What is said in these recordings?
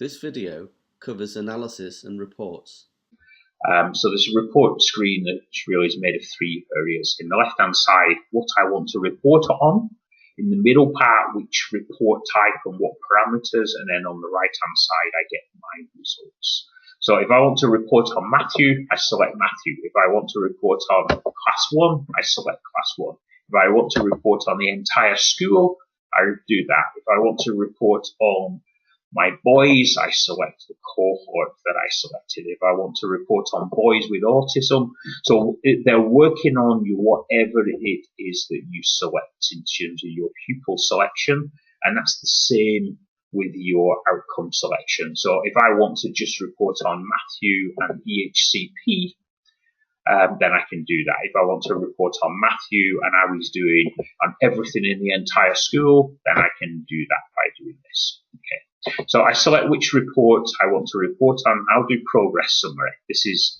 This video covers analysis and reports. So there's a report screen that really is made of three areas. In the left-hand side, what I want to report on. In the middle part, which report type and what parameters. And then on the right-hand side, I get my results. So if I want to report on Matthew, I select Matthew. If I want to report on class 1, I select class 1. If I want to report on the entire school, I do that. If I want to report on my boys, I select the cohort that I selected. If I want to report on boys with autism, so they're working on you whatever it is that you select in terms of your pupil selection, and that's the same with your outcome selection. So if I want to just report on Matthew and EHCP, then I can do that. If I want to report on Matthew and how he's doing on everything in the entire school, then I can do that by doing this. Okay. So I select which report I want to report on. I'll do progress summary. This is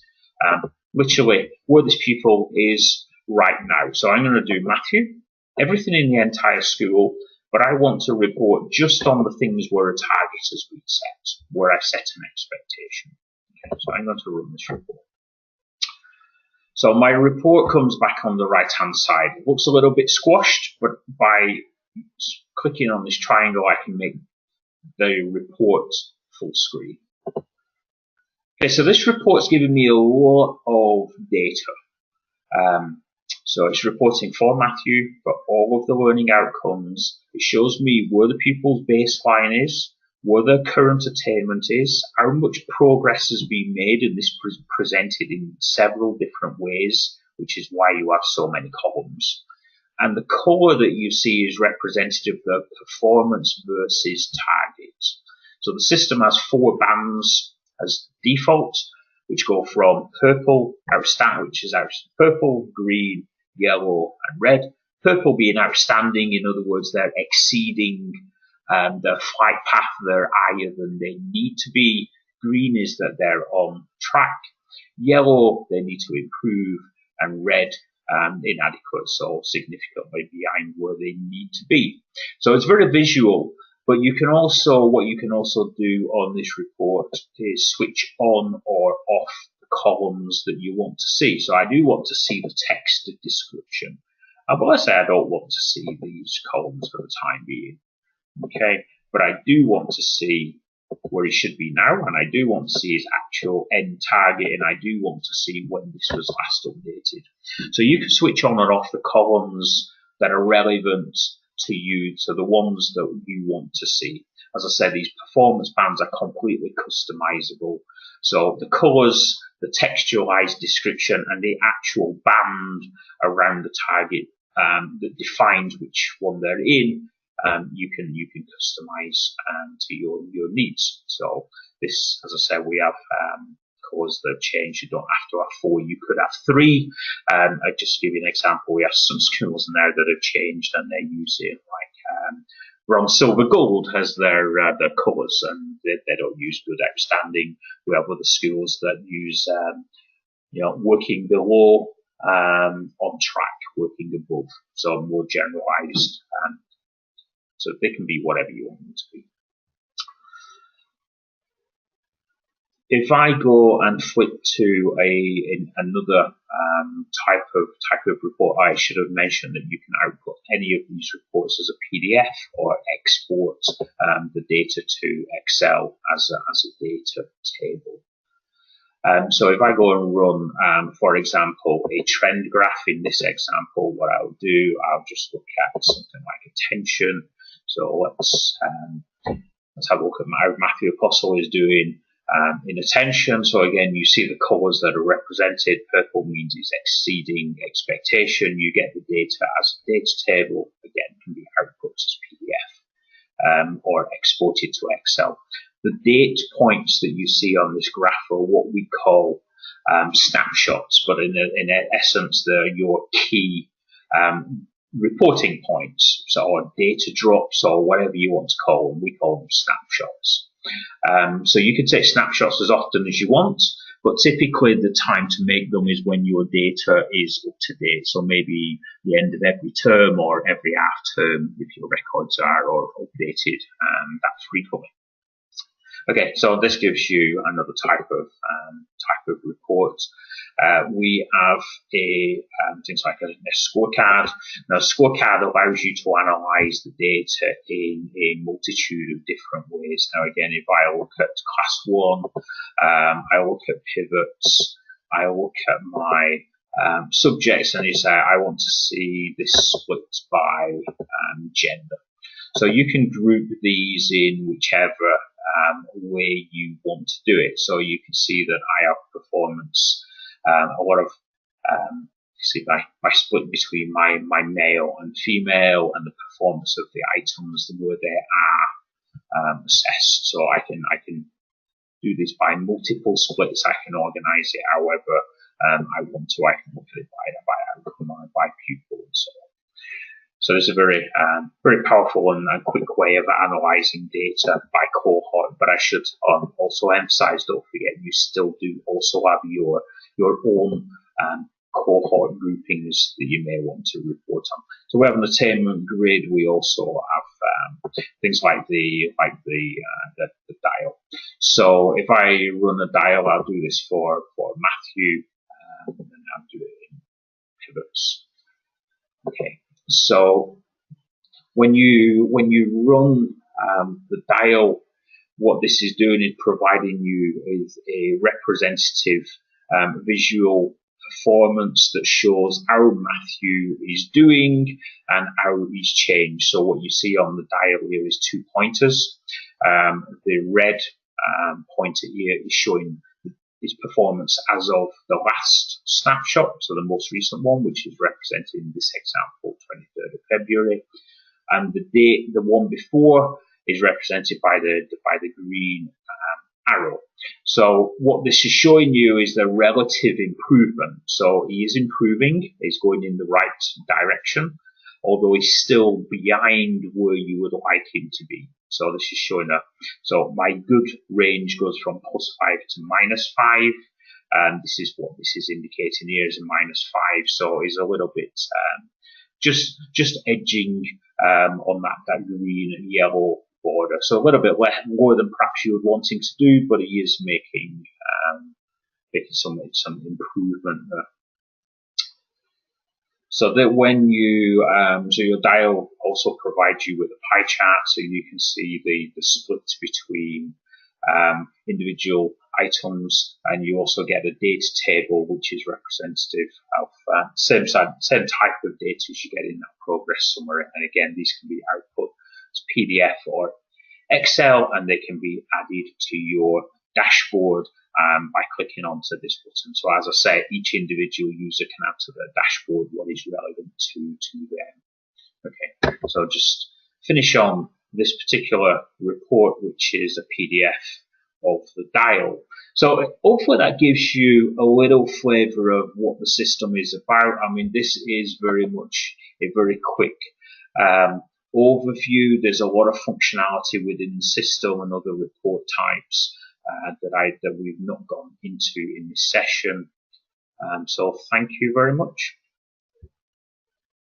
literally where this pupil is right now. So I'm going to do Matthew, everything in the entire school, but I want to report just on the things where a target has been set, where I set an expectation. Okay. So I'm going to run this report. So my report comes back on the right-hand side. It looks a little bit squashed, but by clicking on this triangle, I can make the report full screen. Okay, so this report's giving me a lot of data. So it's reporting for Matthew, for all of the learning outcomes. It shows me where the pupil's baseline is, where their current attainment is, how much progress has been made, and this presented in several different ways, which is why you have so many columns. And the colour that you see is representative of performance versus target. So the system has 4 bands as default, which go from purple, outstanding, which is purple, green, yellow, and red. Purple being outstanding, in other words, they're exceeding their flight path, they're higher than they need to be. Green is that they're on track. Yellow, they need to improve. And red, inadequate, so significantly behind where they need to be. So it's very visual, but you can also, what you can also do on this report is switch on or off the columns that you want to see. So I do want to see the text description, but let's say I don't want to see these columns for the time being. Okay, but I do want to see where he should be now, and I do want to see his actual end target, and I do want to see when this was last updated. So you can switch on and off the columns that are relevant to you, to the ones that you want to see. As I said, these performance bands are completely customizable. So the colors, the textualized description, and the actual band around the target that defines which one they're in, you can customize to your needs. So this, as I said, we have colors that change. You don't have to have 4, you could have 3. I'll just give you an example. We have some schools now that have changed, and they're using like bronze, silver, gold as their colors, and they don't use good, outstanding. We have other schools that use working below, on track, working above, so more generalized. So they can be whatever you want them to be. If I go and flip to another type of report, I should have mentioned that you can output any of these reports as a PDF or export the data to Excel as a data table. So if I go and run, for example, a trend graph in this example, what I'll do, I'll just look at something like attention. So let's have a look at how Matthew Apostle is doing in attention. So again, you see the colours that are represented. Purple means it's exceeding expectation. You get the data as a data table. Again, can be output as PDF or exported to Excel. The date points that you see on this graph are what we call snapshots, but in essence, they're your key reporting points, so or data drops, or whatever you want to call them. We call them snapshots. So you can take snapshots as often as you want, but typically the time to make them is when your data is up to date. So maybe the end of every term or every half term, if your records are or updated that frequently. Okay, so this gives you another type of report. We have things like a scorecard. Now, a scorecard allows you to analyze the data in a multitude of different ways. Now, again, if I look at class 1, I look at pivots, I look at my subjects, and you say I want to see this split by gender. So you can group these in whichever way you want to do it. So you can see that I have performance, a lot of, see my split between my male and female, and the performance of the items where they are assessed. So I can do this by multiple splits. I can organize it however I want to. I can look at it by outcome or by pupil and so on. So there's a very powerful and quick way of analysing data by cohort. But I should also emphasise, don't forget, you still do also have your own cohort groupings that you may want to report on. So we have an attainment grid. We also have things like the dial. So if I run a dial, I'll do this for Matthew, and I'll do it in pivots. Okay. So when you run the dial, what this is doing is providing you with a representative visual performance that shows how Matthew is doing and how he's changed. So what you see on the dial here is 2 pointers. The red pointer here is showing his performance as of the last snapshot, so the most recent one, which is represented in this example, 23rd of February, and the date, the one before, is represented by the green arrow. So what this is showing you is the relative improvement. So he is improving, he's going in the right direction, although he's still behind where you would like him to be. So this is showing so my good range goes from +5 to -5, and this is what this is indicating here is a -5. So he's a little bit just edging on that green and yellow border. So a little bit more than perhaps you would want him to do, but he is making some improvement there. So that when you, so your dial also provides you with a pie chart, so you can see the split between individual items, and you also get a data table which is representative of same type of data as you get in that progress summary. And again, these can be output as PDF or Excel, and they can be added to your dashboard by clicking onto this button. So as I say, each individual user can add to the dashboard what is relevant to them. Okay, so just finish on this particular report, which is a PDF of the dial. So hopefully that gives you a little flavor of what the system is about. I mean, this is very much a very quick overview. There's a lot of functionality within the system and other report types that we've not gone into in this session. So thank you very much.